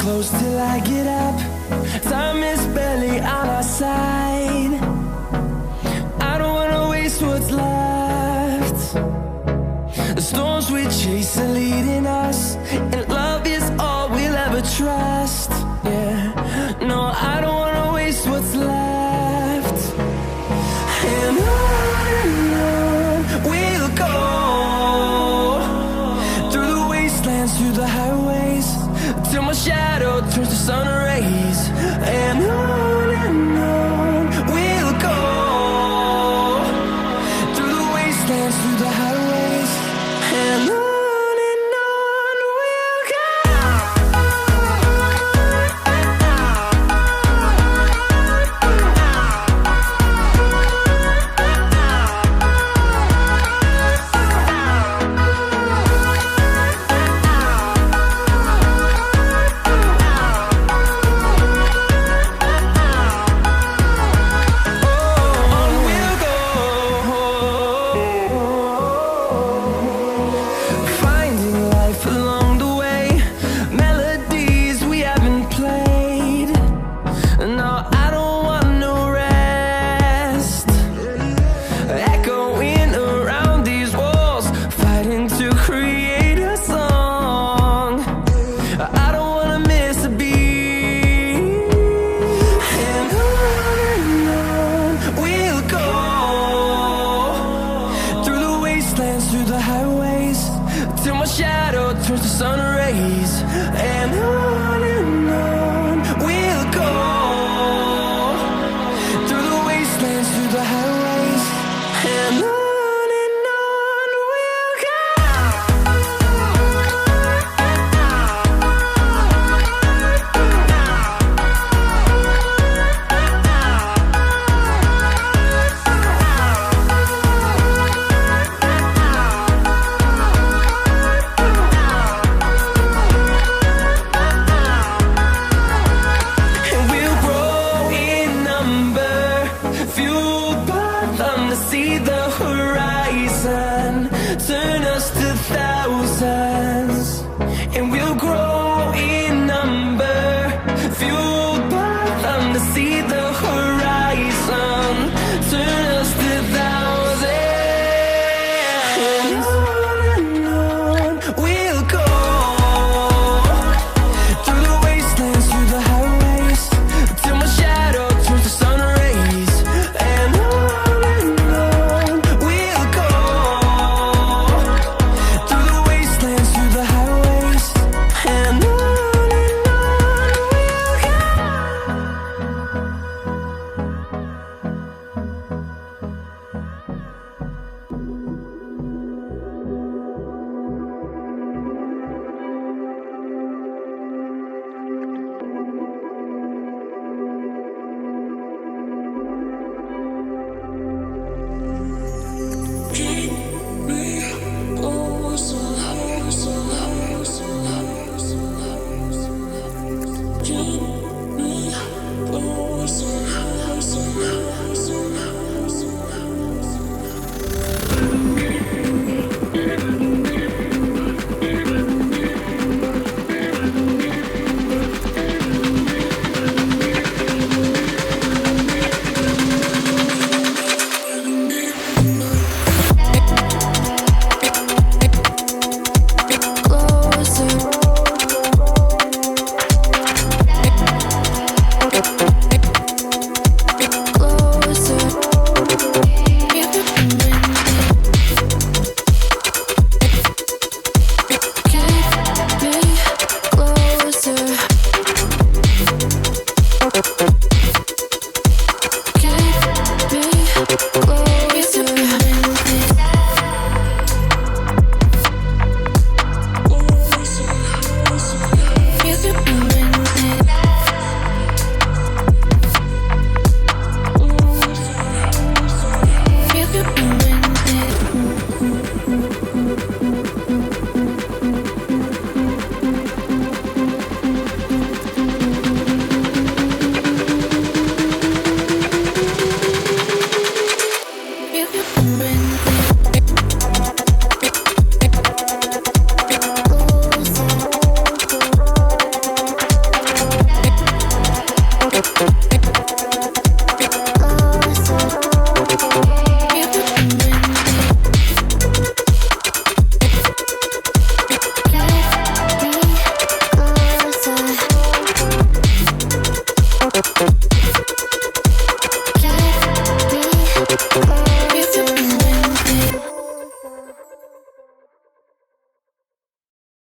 close till I get up. Time is barely on our side. I don't wanna waste what's left. The storms we chase are leading us, and love is all we'll ever trust. Yeah, no, I don't wanna waste what's left. And on we'll go, through the wastelands, through the highways, till my shadow turns to sun rays. And on we'll go, through the wastelands, through the highways, and on. Through the highways, till my shadow turns to sun rays. And on we'll go, through the wastelands, through the highways, and on. See the horizon turn us to thousands, and we'll grow in number, fueled by them to see the horizon turn us to thousands. And on we'll go, through the wastelands, through the highways, till my shadow turns to sun rays. And